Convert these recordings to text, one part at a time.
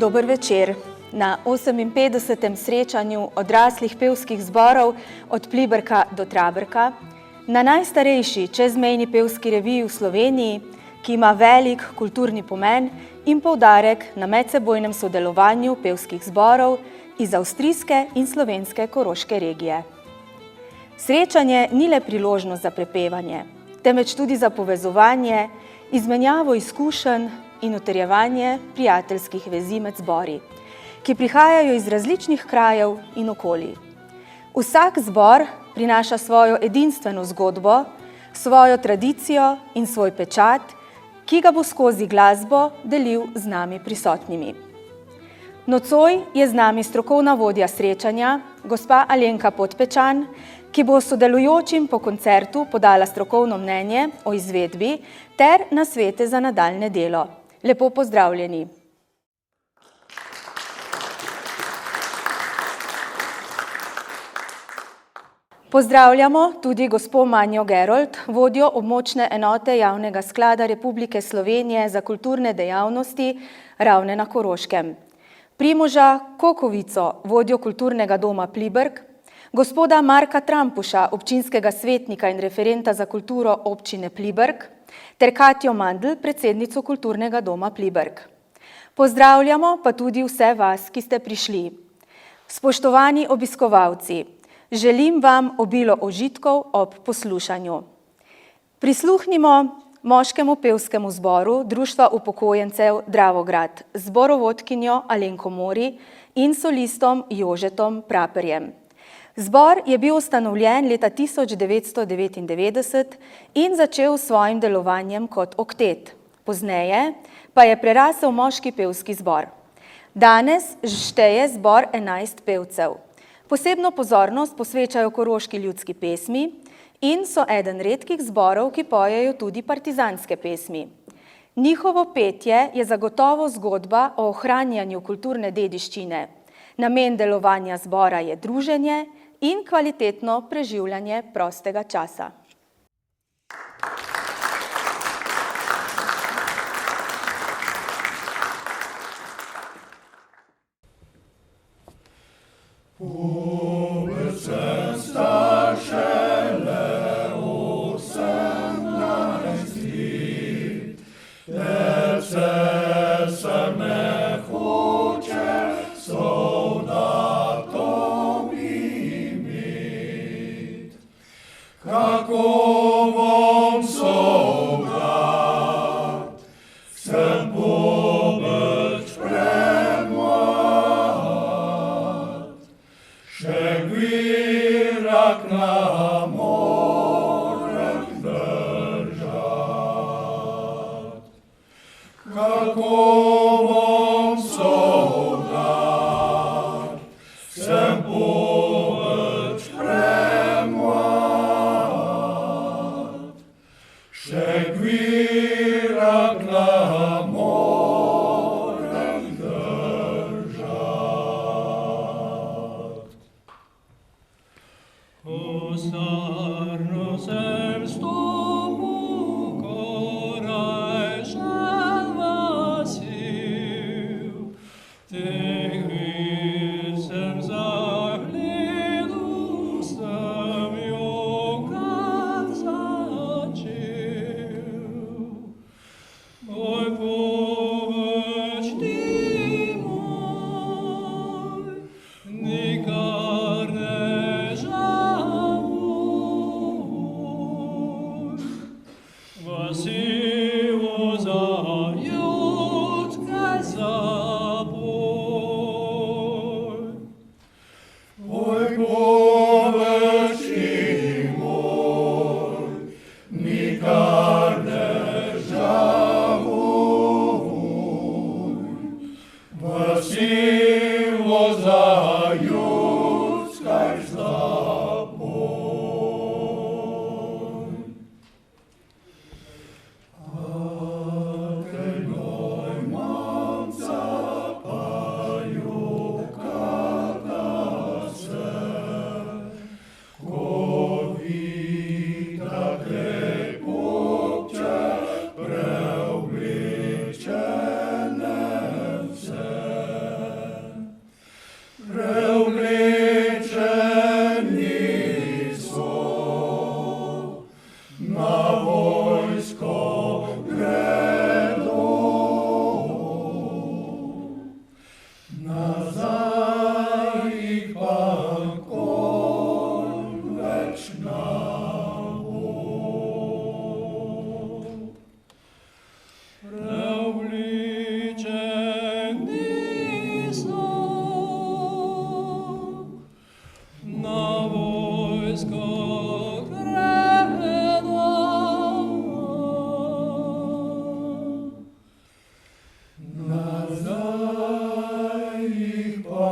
Dober večer. Na 58. srečanju odraslih pevskih zborov od Pliberka do Traberka, na najstarejši čezmejni pevski reviji v Sloveniji, ki ima velik kulturni pomen in poudarek na medsebojnem sodelovanju pevskih zborov iz avstrijske in slovenske Koroške regije. Srečanje ni le priložnost za prepevanje, temveč tudi za povezovanje, izmenjavo izkušenj in utrjevanje prijateljskih vezi med zbori, ki prihajajo iz različnih krajev in okolij. Vsak zbor prinaša svojo edinstveno zgodbo, svojo tradicijo in svoj pečat, ki ga bo skozi glasbo delil z nami prisotnimi. Nocoj je z nami strokovna vodja srečanja, gospa Alenka Podpečan, ki bo sodelujočim po koncertu podala strokovno mnenje o izvedbi ter nasvete za nadaljnje delo. Lepo pozdravljeni. Pozdravljamo tudi gospo Manjo Gerold, vodjo območne enote Javnega sklada Republike Slovenije za kulturne dejavnosti Ravne na Koroškem. Primoža Kokovico, vodjo kulturnega doma Pliberk, gospoda Marka Trampuša, občinskega svetnika in referenta za kulturo občine Pliberk, ter Katjo Mandl, predsednico kulturnega doma Pliberk. Pozdravljamo pa tudi vse vas, ki ste prišli. Spoštovani obiskovalci, želim vam obilo užitkov ob poslušanju. Prisluhnimo moškemu pevskemu zboru Društva upokojencev Dravograd, zborovodkinjo Alenko Mori in solistom Jožetom Praperjem. Zbor je bil ustanovljen leta 1999 in začel s svojim delovanjem kot oktet. Pozneje pa je prerasel moški pevski zbor. Danes šteje zbor 11 pevcev. Posebno pozornost posvečajo koroški ljudski pesmi in so eden redkih zborov, ki pojejo tudi partizanske pesmi. Njihovo petje je zagotovo zgodba o ohranjanju kulturne dediščine. Namen delovanja zbora je druženje in kvalitetno preživljanje prostega časa. Stop, preobličeni so na vojsko greda. Nazaj jih pa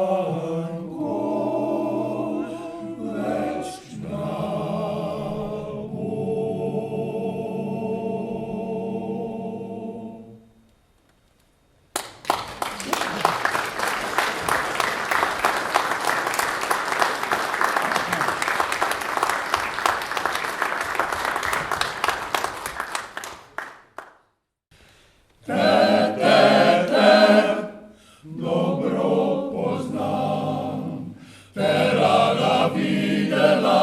nikoli več ne bo. Dobro poznam, te rada videla,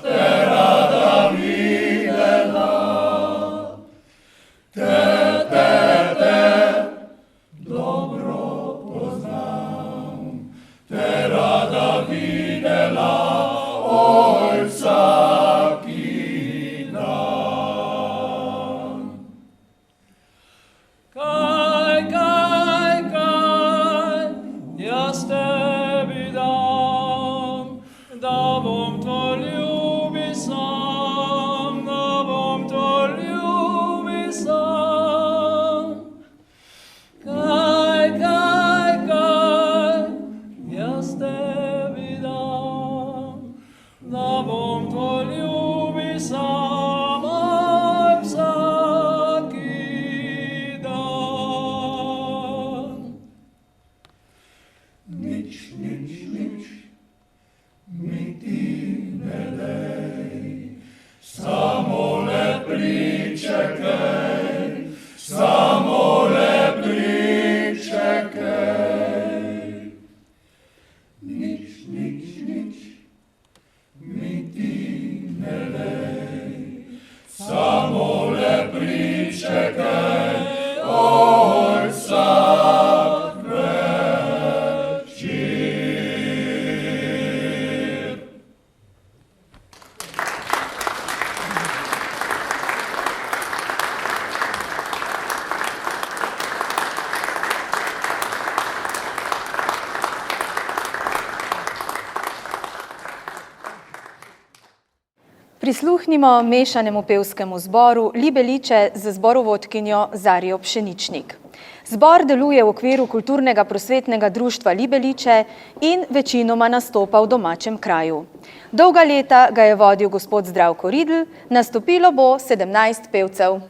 te rada videla. Te, dobro poznam, te rada videla, oj, vsaki dan. Jaz tebi dam, da bom to ljubil sam, da bom to ljubil sam. Kaj, jaz tebi dam, da bom to ljubil sam, oj, vsaki dan. Nič, mi ti ne dej, samo le pričakaj, samo le pričakaj. Nič, mi ti ne dej, samo le pričakaj, oj, vsak večer. Prisluhnimo mešanemu pevskemu zboru Libeliče z zborovodkinjo Zarjo Pšeničnik. Zbor deluje v okviru kulturnega prosvetnega društva Libeliče in večinoma nastopa v domačem kraju. Dolga leta ga je vodil gospod Zdravko Ridl, nastopilo bo 17 pevcev.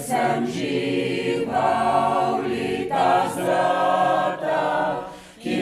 Sem žival leta zlata, ki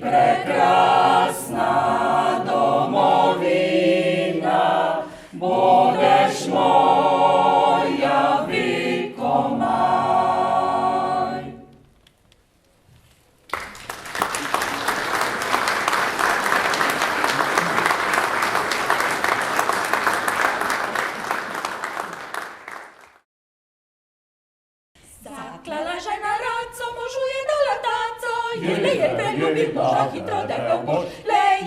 prekrasna domovina, budeš moja vekomaj. Zaklala žena radco, možu je dala taco, jele je preljubil moža, hitro debel mož,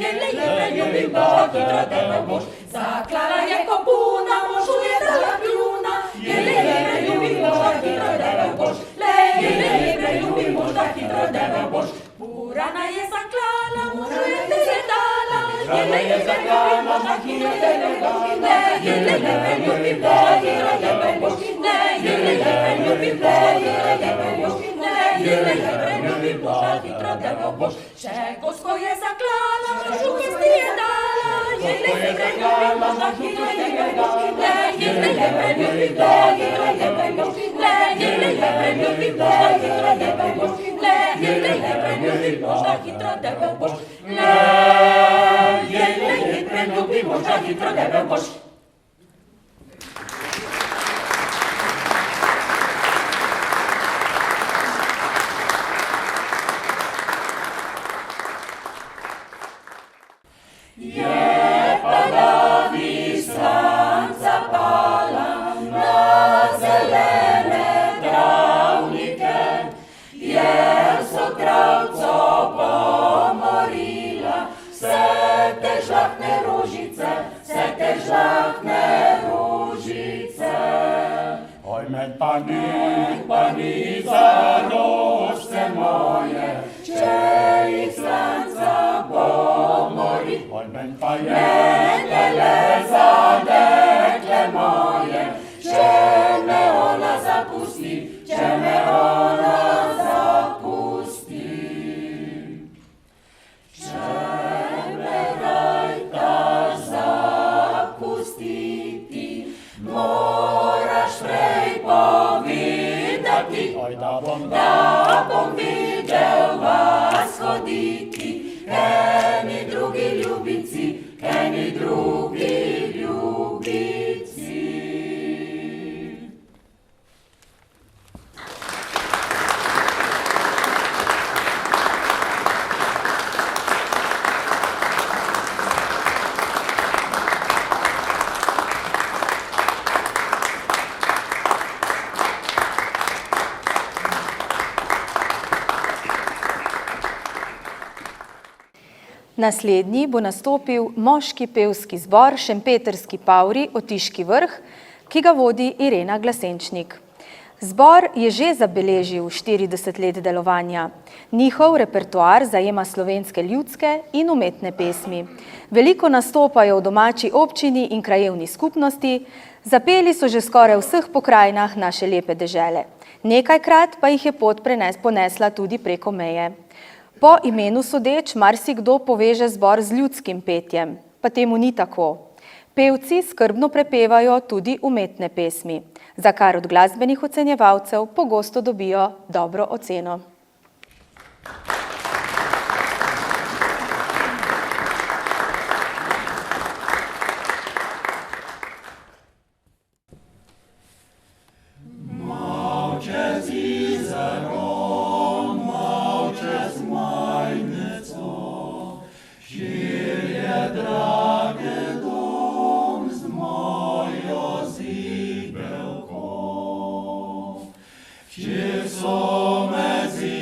jele je preljubil moža, hitro debel mož. Zaklala je kopuna, možu je dala kljuna, jele je preljubil moža, hitro debel mož, jele je preljubil moža, hitro debel mož. Purana je zaklala, možu je teze dala, jele je preljubil moža, hitro debel mož, jele je preljubil moža, hitro debel mož, jele je preljubil moža, hitro debel mož, jele je preljubil moža, hitro debel mož. Še gosko je zaklala, možu vesti je dala, jele je preljubil moža, hitro debel mož, jele je preljubil moža, hitro debel mož, jele je preljubil moža, hitro debel mož, jele je preljubil moža, hitro debel mož, jele je preljubil moža, hitro debel mož. Pani za rožce moje, če jih slanca pomori. Ojmen pa je le za dekle moje, če me ona zapusti, če me ona zapusti. Če me rajtaš zapustiti, moraš prej povedati, da bom videl vas hoditi, eni drugi ljubici, eni drugi ljubici. Naslednji bo nastopil moški pevski zbor Šempetrski Pavri Otiški Vrh, ki ga vodi Irena Glasenčnik. Zbor je že zabeležil 40 let delovanja. Njihov repertoar zajema slovenske ljudske in umetne pesmi. Veliko nastopajo v domači občini in krajevni skupnosti, zapeli so že skoraj v vseh pokrajinah naše lepe dežele. Nekajkrat pa jih je pot ponesla tudi preko meje. Po imenu sodeč marsikdo poveže zbor z ljudskim petjem, pa temu ni tako. Pevci skrbno prepevajo tudi umetne pesmi, za kar od glasbenih ocenjevalcev pogosto dobijo dobro oceno. Kje so mezi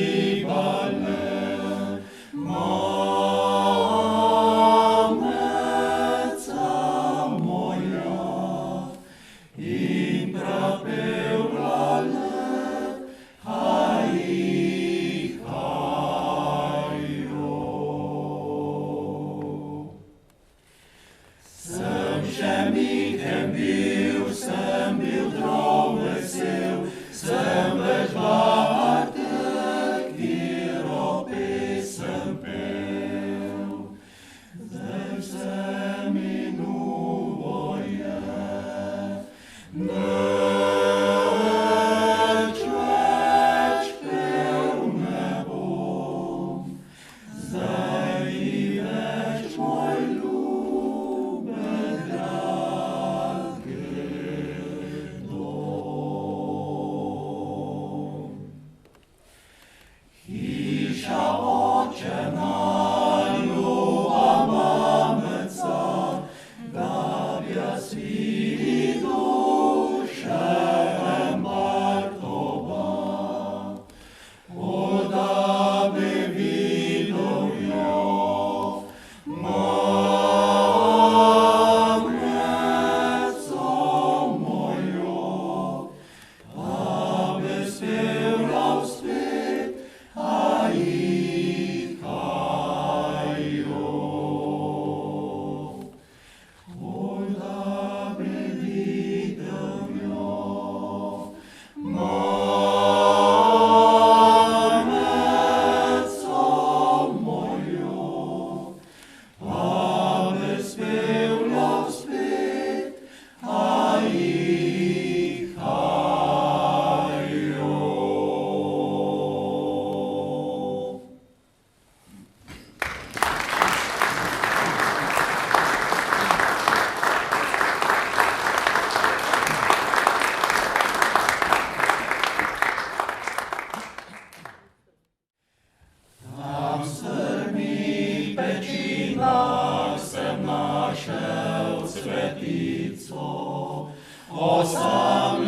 trečinah sem našel svetico, osamljeno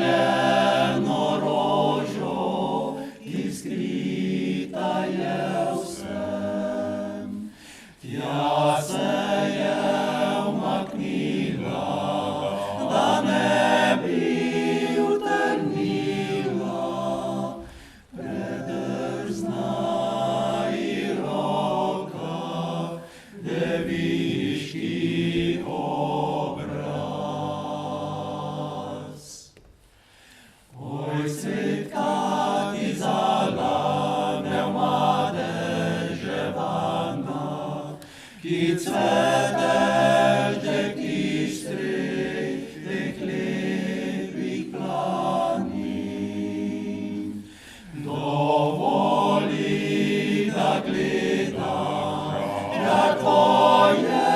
rožo, ki skrita je vsem. Tja se je umaknila, da ne bi utrnila, predrzna ji roka, deviški obraz. Oj, cvetka ti zalane v madeževana, ki cveteš dek istri, dek lepih planin. Dovoli, da gledam, ja tvoje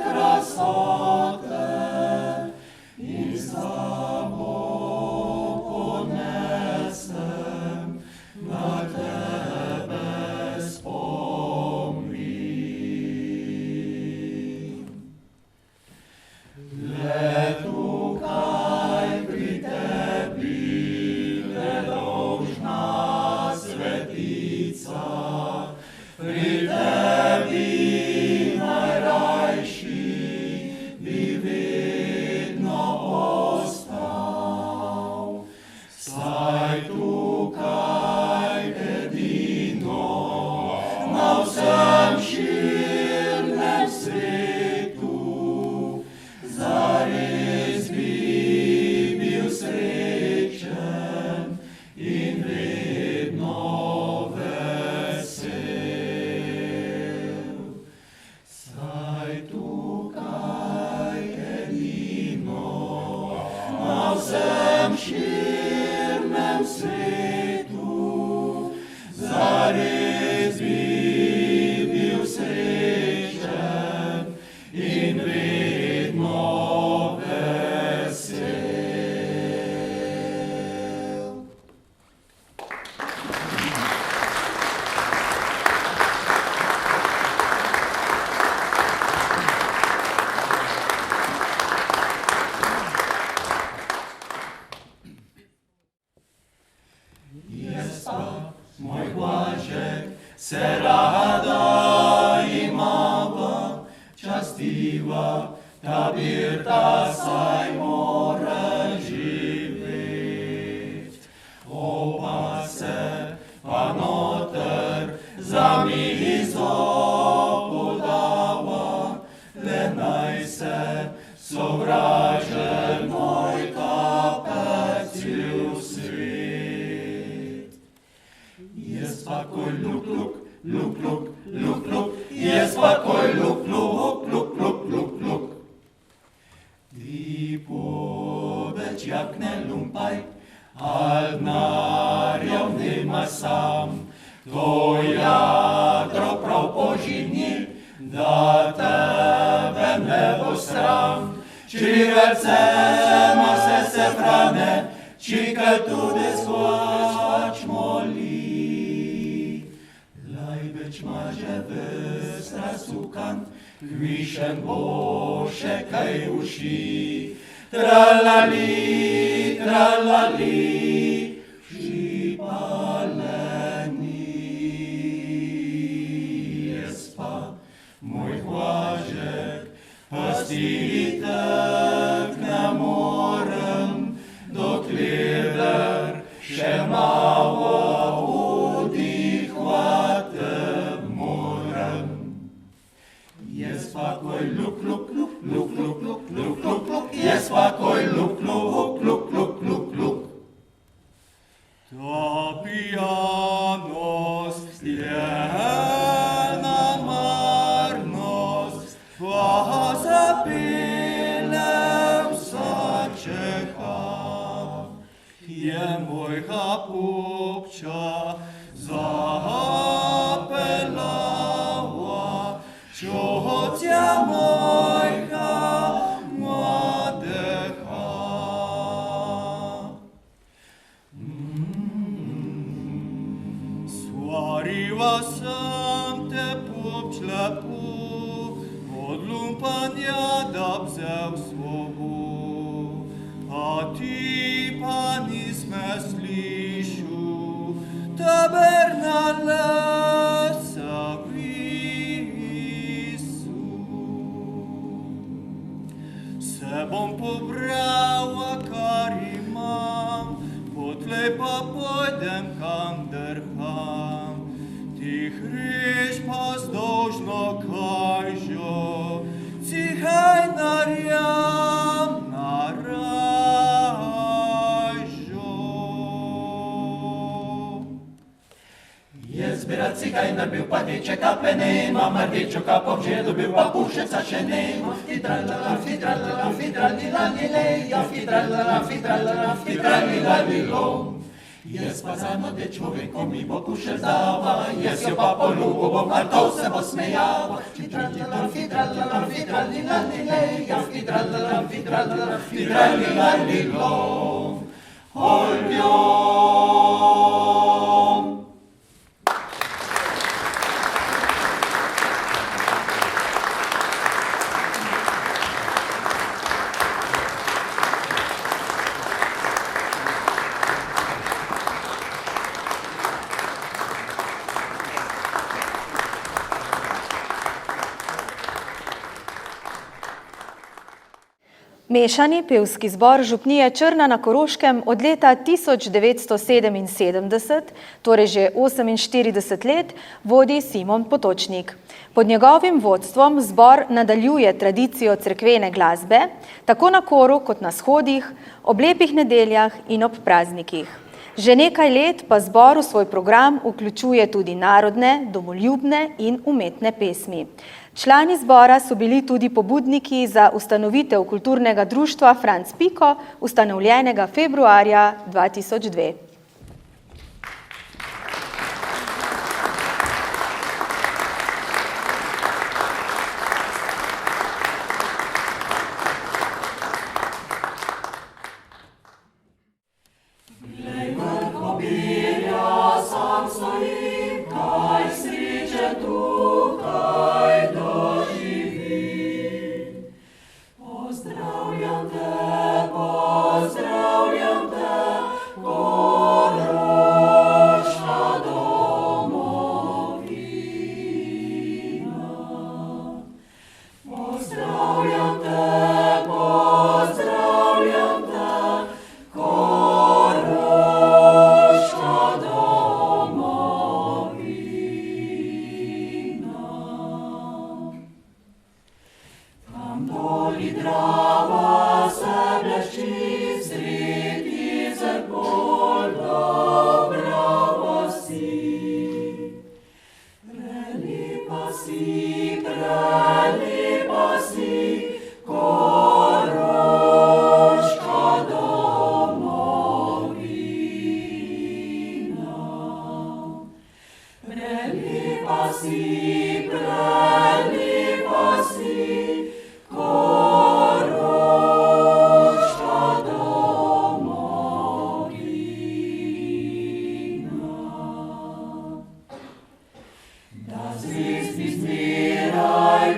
krasote in s tabo ponesem na tebe spomin. Le tukaj pri tebi, nedolžna svetica, pri tebi najrajši bi vedno ostal. Saj tukaj edino na vsem širnem svetu zares bi bil srečen in vedno vesel. Saj tukaj edino na vsem širnem svetu zares bi bil srečen in vedno vesel. Jaz pa, moj Blažek, se rada imava, častiva, ta birta saj mora živeti. Oba se pa noter za mizo podava, le naj se sovražen moj kapecil svet. Jaz pa koj luk, luk, luk, luk, luk, luk, jaz pa koj luk, luk, luk, luk, luk, luk. Ti poveč jak ne lumpaj, al denarjev nema sam, to jadro prav požinil, da tebe ne bo sram. Čriverce ma se frane, čikaj tudi skvač moli. Lajbeč ma že ves rasukan, kvišen bo še kaj uši. Tralali, tralali, šipaleni. Jaz pa, moj Blažek, pastiti ne morem, dokler še malo vdihvati moram. Jaz pa koj luk, luk, luk, luk, luk, luk, luk, luk, luk, jaz pa koj luk, luk, luk, luk, luk, luk. Ta pijanost je ena marnost, pa zapele vsa čeha. Je mojha popča zapelała, ciocia mojha madecha. Svariva sam te popč lepo, vendar bil pa dečeka penema, mrdečo kapo že dobil, pa pušeca še nema. Fidralala, fidralala, fidralilalilej, fidralala, fidralala, fidralilalilo. Jaz pa zano, da človekom mi bo pušel dava, jaz jo pa poljubo bom, a to se bo smejava. Fidralala, fidralala, fidralilalilej, fidralala, fidralala, fidralilalilo. Holjom! Mešani pevski zbor župnije Črna na Koroškem od leta 1977, torej že 48 let, vodi Simon Potočnik. Pod njegovim vodstvom zbor nadaljuje tradicijo cerkvene glasbe, tako na koru kot na shodih, ob lepih nedeljah in ob praznikih. Že nekaj let pa zbor v svoj program vključuje tudi narodne, domoljubne in umetne pesmi. Člani zbora so bili tudi pobudniki za ustanovitev kulturnega društva Franc Piko, ustanovljenega februarja 2002. Das ist nicht mehr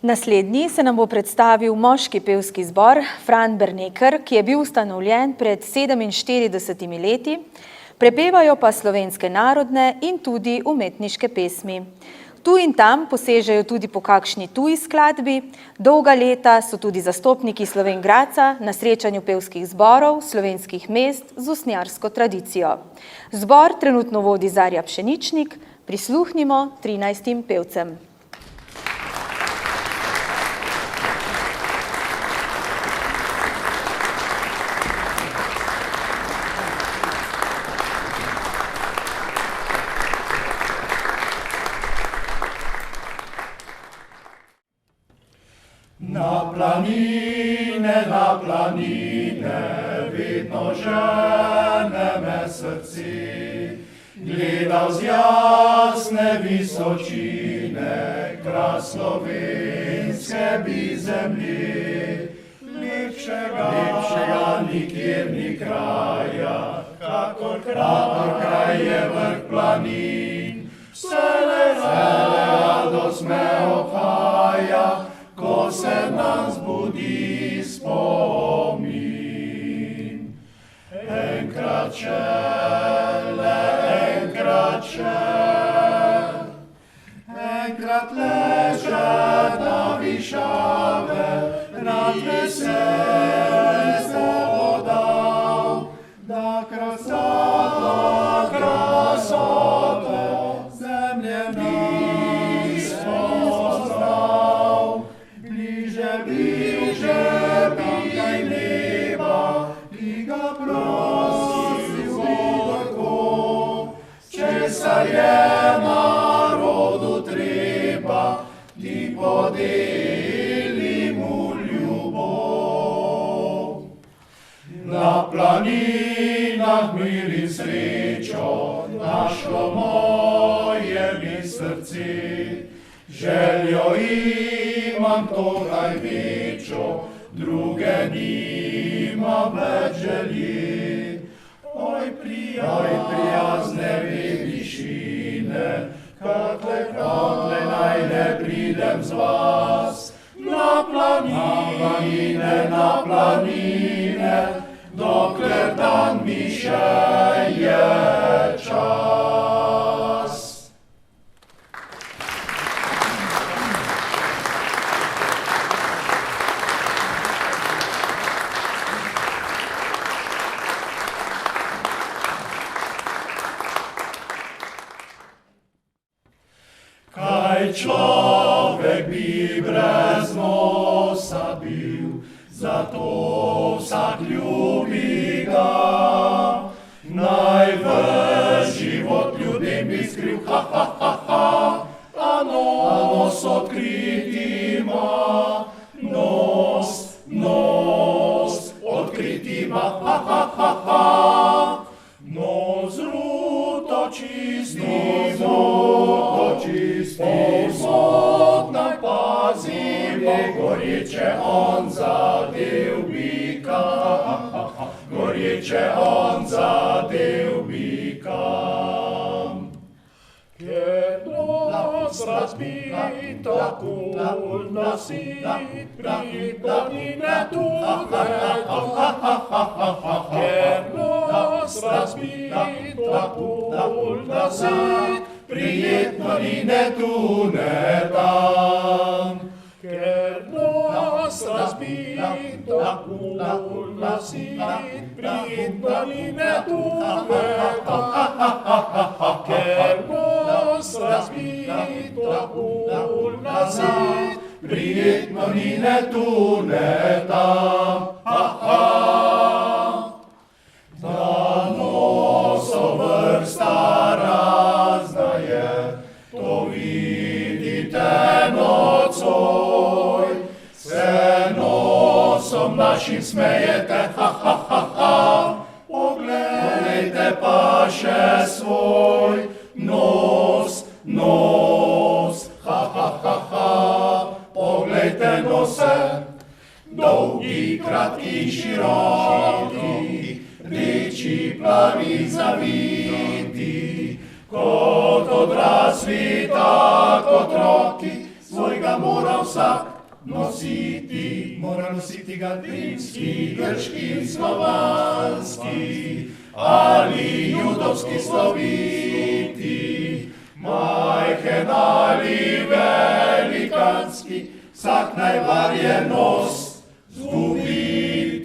Naslednji se nam bo predstavil moški pevski zbor Fran Berneker, ki je bil ustanovljen pred 47 leti, prepevajo pa slovenske narodne in tudi umetniške pesmi. Tu in tam posežejo tudi po kakšni tuji skladbi, dolga leta so tudi zastopniki Slovenj Gradca na srečanju pevskih zborov slovenskih mest z usnjarsko tradicijo. Zbor trenutno vodi Zarja Pšeničnik, prisluhnimo 13 pevcem. Na planine, vedno žene me srce, gledal z jasne visočine, kras slovenske bi zemlje. Lepšega nikjer ni kraja, kakor kraj je vrh planin. Vselej radost me obhaja, ko se nam zbudi spomin. Enkrat leže na višave, rad vesel podal, da krasoto zemlje nismo znal. Bliže bi neba, ki ga prosil tako, česar je narodu treba, ti podeli mu ljubov. Na planinah mir in srečo našlo moje mi srce, željo imam to največjo, druge nimam več želje. Oj, prijazne višine, kakle naj ne pridem z vas. Na planine, dokler dan mi še je čas. Človek bi brez nosa bil, zato vsak ljubi ga. Naj v život ljudem bi skril, a nos odkrit ima. Nos odkrit ima, nos ruto čistimo. Povsod naj pazimo, gorječe on zadev bika, gorječe on zadev bika. Ker nos razbito kul nosi, prihodine tuneto. Ker nos razbito kul nosi, prijetno ni ne tu ne tam. Ker nos razbito kul nosi, prijetno ni ne tu ne tam. Ker nos razbito kul nosi, prijetno ni ne tu ne tam. Da nosov vrsta razna je, to vidite nocoj. Se nosom našim smejete, poglejte pa še svoj nos, poglejte nose, dolgi, kratki, široki, rdeči, plavi, zaviti, kot odrasli, tak otroki, svojega mora vsak nositi, mora nositi ga rimski, grški, slovanski, ali judovski sloviti, majhen ali velikanski, vsak najvarje nos zgubiti.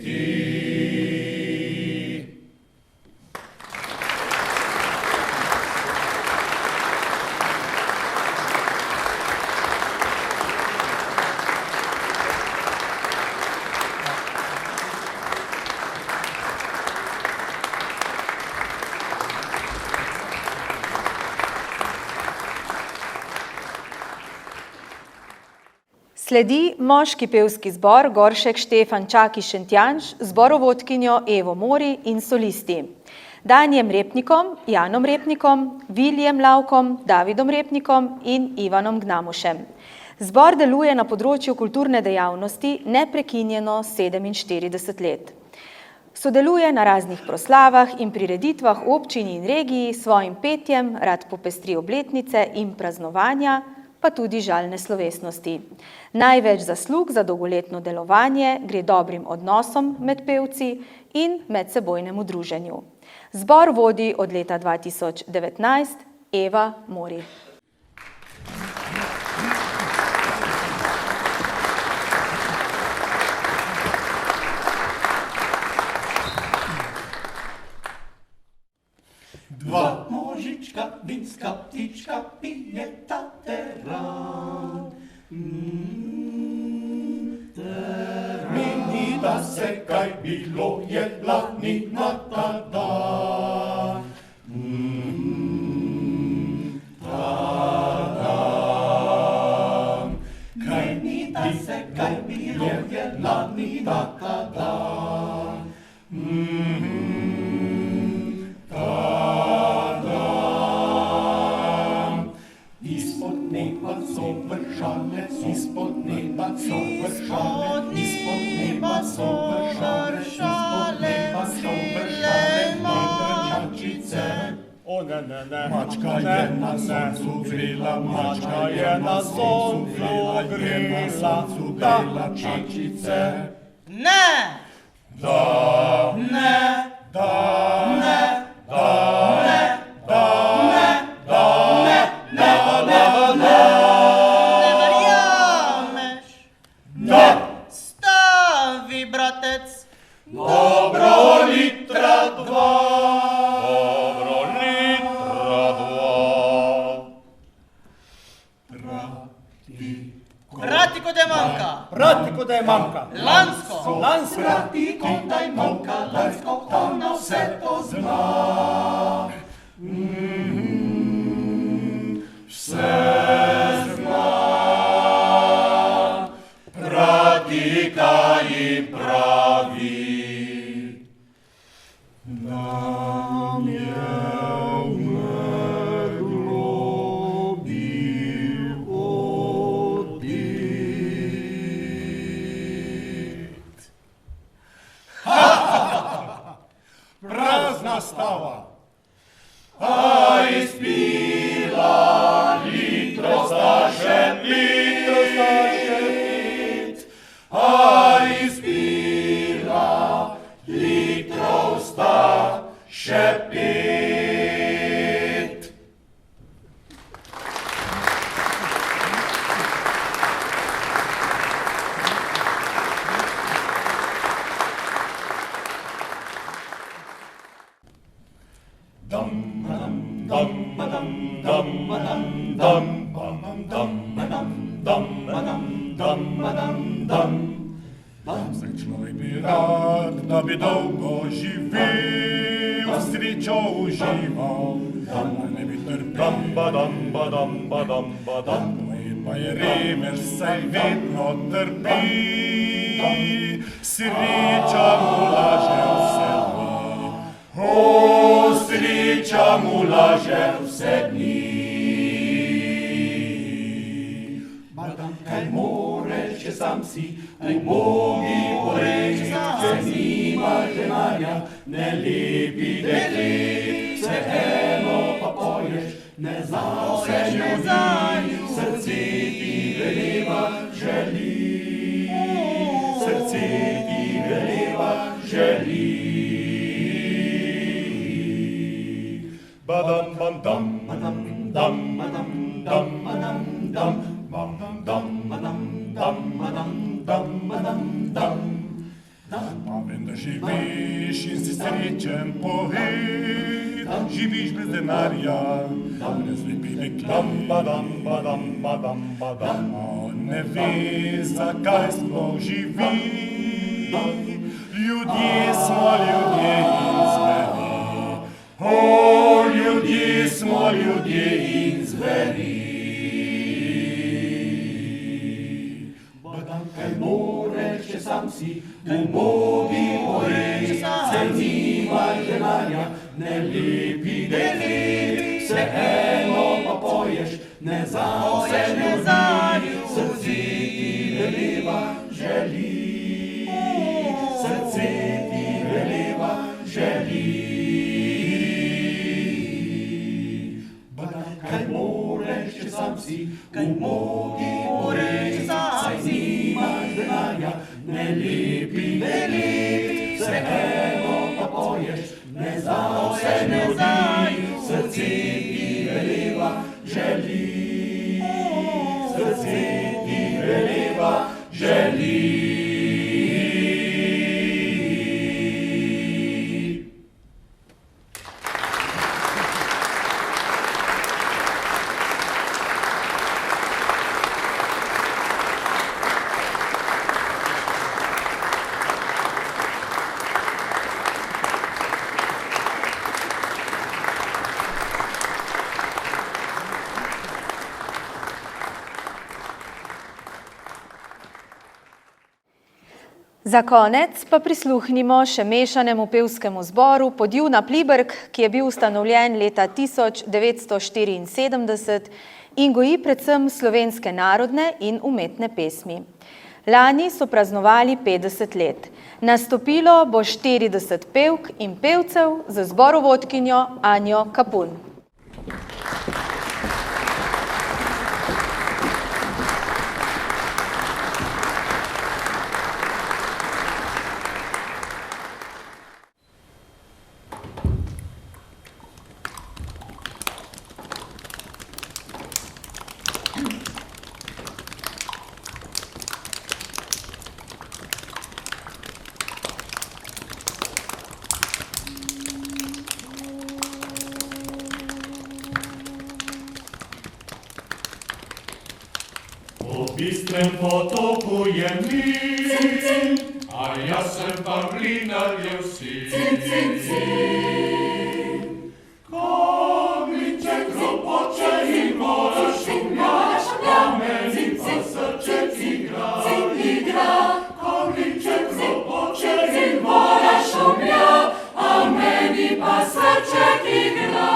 Sledi moški pevski zbor Goršek Štefan Čaki Šentjanž, zborovodkinjo Evo Mori in solisti. Danijem Repnikom, Janom Repnikom, Viljem Lavkom, Davidom Repnikom in Ivanom Gnamušem. Zbor deluje na področju kulturne dejavnosti neprekinjeno 47 let. Sodeluje na raznih proslavah in prireditvah v občini in regiji, s svojim petjem rad popestri obletnice in praznovanja, pa tudi žalne slovesnosti. Največ zaslug za dolgoletno delovanje gre dobrim odnosom med pevci in medsebojnemu druženju. Zbor vodi od leta 2019 Eva Mori. Dva možička, vinska ptička, pijeta teran. Minita se, kaj bilo je lani na ta dan. Kaj minita se, kaj bilo je lani na ta dan. Ispod neba so vršale, ispod neba so vršale, ispod neba so vršale, mandrčačice. Mačka je na soncu grela, mačka je na soncu grela, čačice. Ne! Da! Ne! Da! Ne! Da! Ne! Da! Ne! Da! Ne! Ne! Ne! Ne verjameš? Da! Stavi, bratec! Dobro litra dva. Dobro litra dva. Prati, ko te manjka! Prati, ko da je manjka. Lansko! Lansko. Prati, kot da je manjka, lansko, ona vse to zna. Vse zna. Prati, kaj ji pravi. Nam je umrlo bil odbit. Prazna stava. A izpila litro sta še pit. A izpila litrov sta še pit. Dum dum dum dum dum dum dum dum dum dum dum. Srečno bi rad, da bi dolgo živel, srečo užival, da ne bi trpel. Pa je revež, saj vedno trpi, sreča mu laže vse dni. O, sreča mu laže vse dni. Badam, kaj moreš, če sam si, ubogi poreč, če nima denarja, ne lepi deklet, vseeno pa poješ, ne za vse ljudi, srce ti veleva želi. A vendar živiš in si srečen, povej, živiš brez denarja, brez lepih deklet. Ne veš, zakaj sploh živi, ljudje smo ljudje in zveri. O, ljudje smo ljudje in zveri. Kaj moreš, če sam si, umogi moji, saj nimaš denarja, ne lepi deklet, vseeno pa poješ, ne za vse ljudi, srce ti veleva želi, srce ti veleva želi. Kaj moreš, če sam si, umogi moji, saj nimaš denarja, ne lepi deklet, vseeno pa poješ, ne za vse ljudi, srce ti veleva želi, srce ti veleva želi. Za konec pa prisluhnimo še mešanemu pevskemu zboru Podjuna Pliberk, ki je bil ustanovljen leta 1974 in goji predvsem slovenske narodne in umetne pesmi. Lani so praznovali 50 let. Nastopilo bo 40 pevk in pevcev z zborovodkinjo Anjo Kapun. V bistrem potoku je mir, a jaz sem pavlinar je vsi. Kogliček ropoče in voda šumlja, a meni pa srček igra. Kogliček ropoče in voda šumlja, a meni pa srček igra.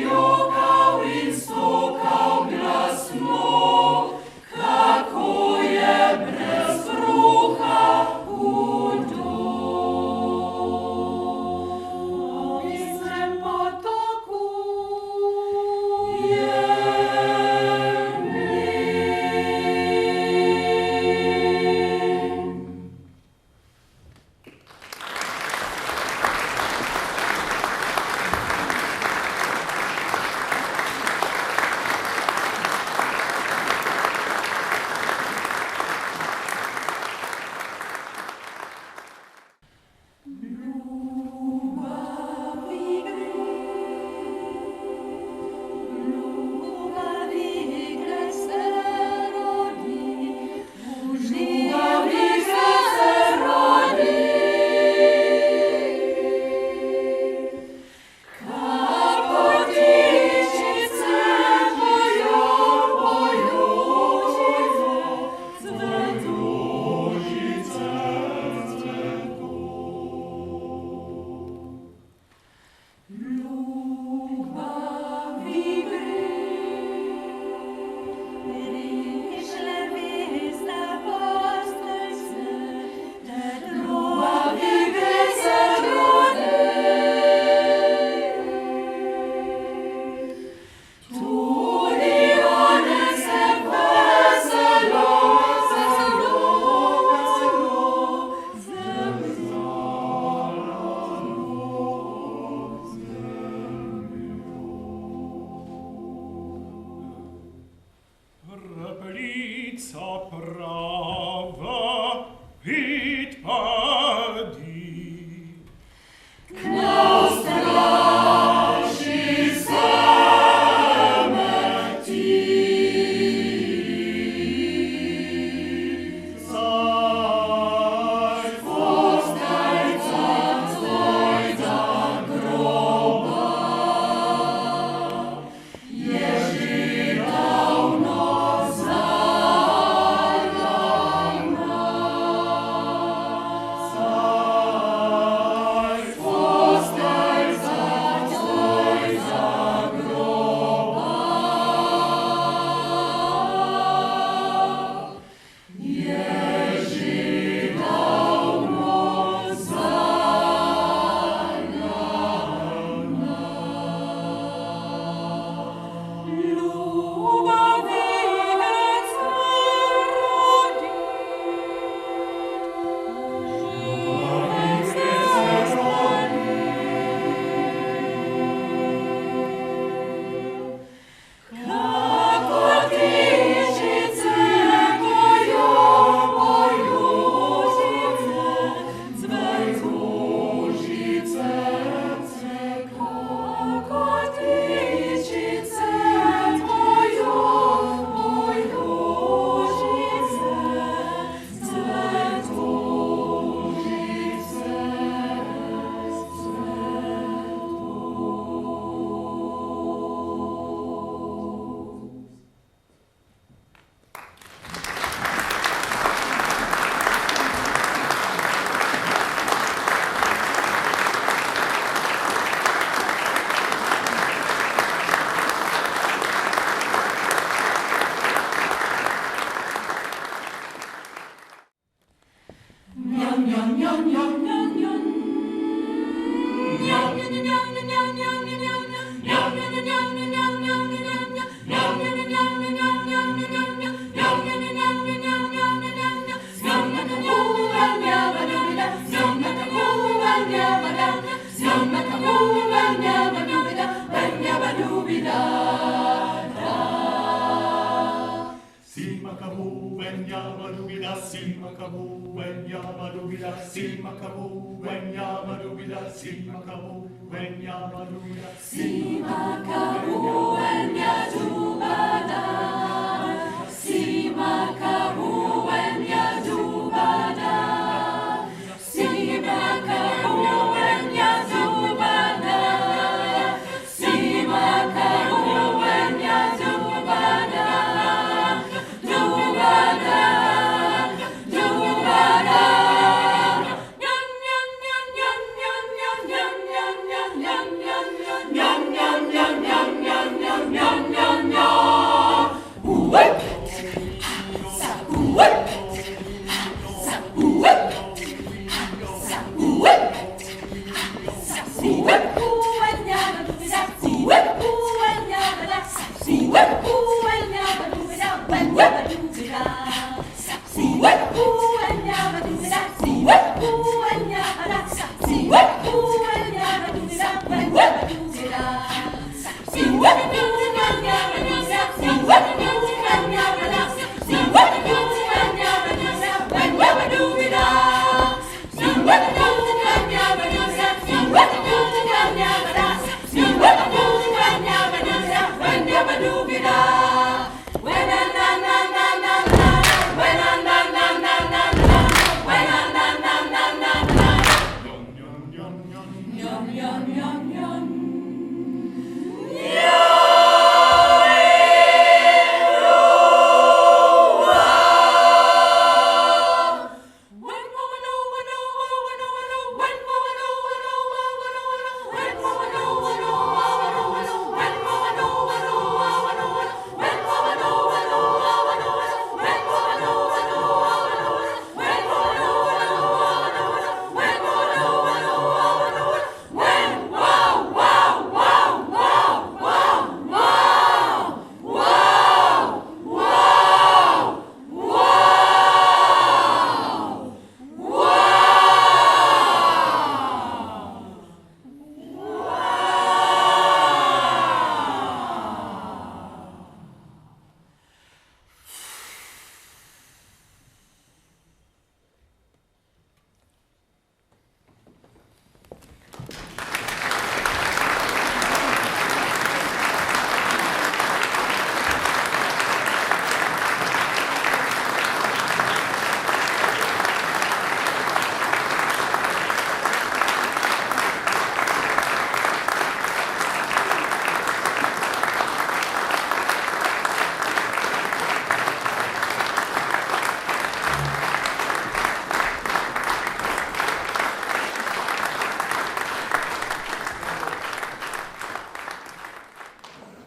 You Simakabu, when Yamadubida, Simakabu, when Yamadubida, Simakabu, when Yamadubida, Simakabu, when Yamadubida, Simakabu, when Yadubada, Simakabu, when Yadubada, Simakabu, when Yadubada, Simakabu, when Yadubada, Dubada, Dubada.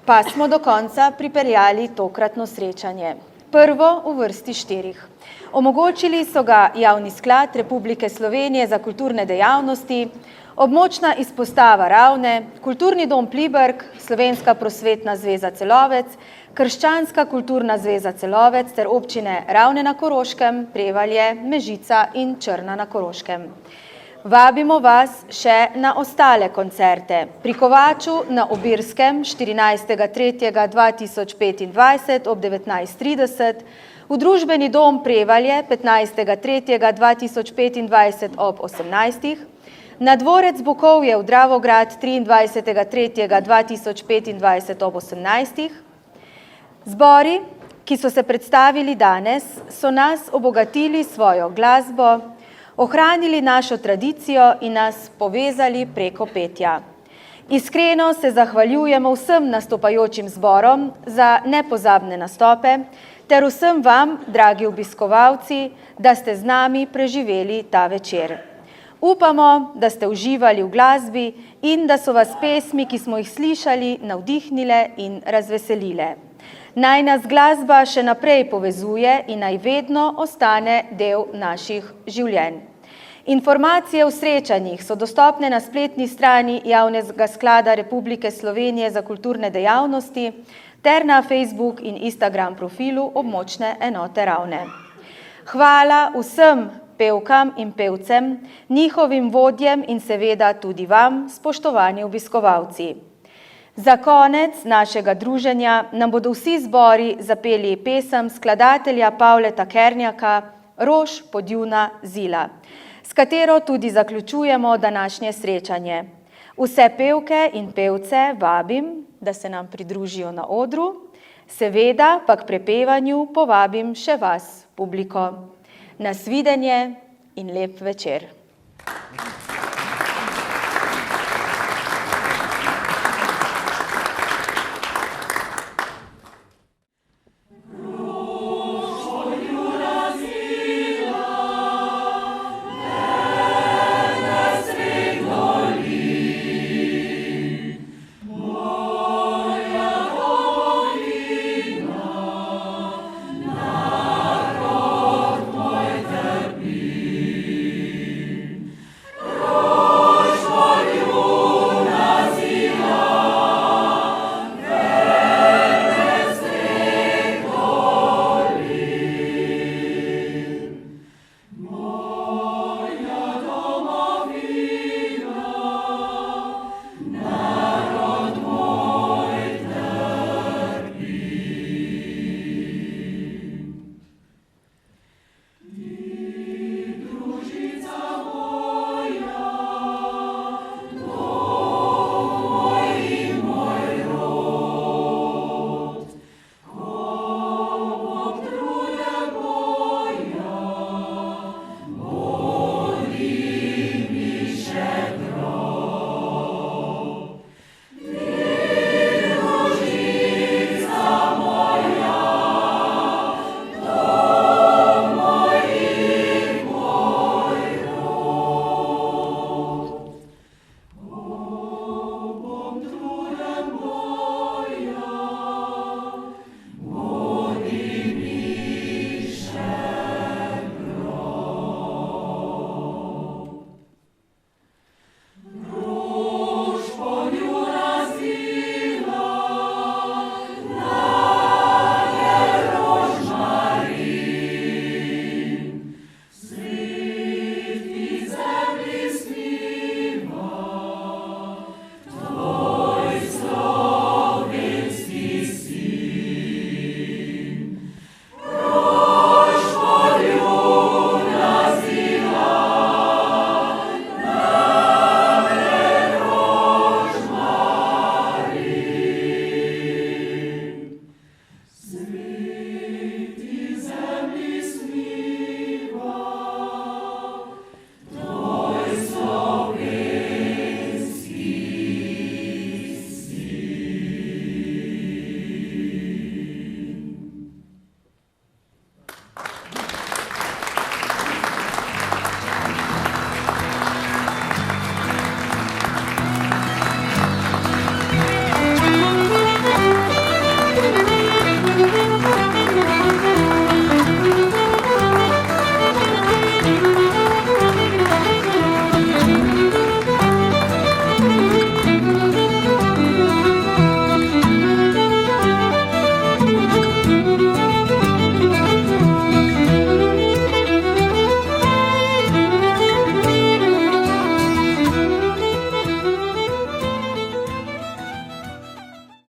Pa smo do konca pripeljali tokratno srečanje. Prvo v vrsti 4. Omogočili so ga Javni sklad Republike Slovenije za kulturne dejavnosti, Območna izpostava Ravne, Kulturni dom Pliberk, Slovenska prosvetna zveza Celovec, Krščanska kulturna zveza Celovec ter občine Ravne na Koroškem, Prevalje, Mežica in Črna na Koroškem. Vabimo vas še na ostale koncerte. Pri Kovaču na Obirskem 14.3.2025 ob 19.30, v Družbeni dom Prevalje 15.3.2025 ob 18. Na dvorec Bukovje v Dravograd 23.3.2025 ob 18. Zbori, ki so se predstavili danes, so nas obogatili svojo glasbo, ohranili našo tradicijo in nas povezali preko petja. Iskreno se zahvaljujemo vsem nastopajočim zborom za nepozabne nastope ter vsem vam, dragi obiskovalci, da ste z nami preživeli ta večer. Upamo, da ste uživali v glasbi in da so vas pesmi, ki smo jih slišali, navdihnile in razveselile. Naj nas glasba še naprej povezuje in naj vedno ostane del naših življenj. Informacije o srečanjih so dostopne na spletni strani Javnega sklada Republike Slovenije za kulturne dejavnosti ter na Facebook in Instagram profilu Območne enote Ravne. Hvala vsem pevkam in pevcem, njihovim vodjem in seveda tudi vam, spoštovani obiskovalci. Za konec našega druženja nam bodo vsi zbori zapeli pesem skladatelja Pavleta Kernjaka Rož podjuna zila, s katero tudi zaključujemo današnje srečanje. Vse pevke in pevce vabim, da se nam pridružijo na odru, seveda pa k prepevanju povabim še vas, publiko. Nasvidenje in lep večer.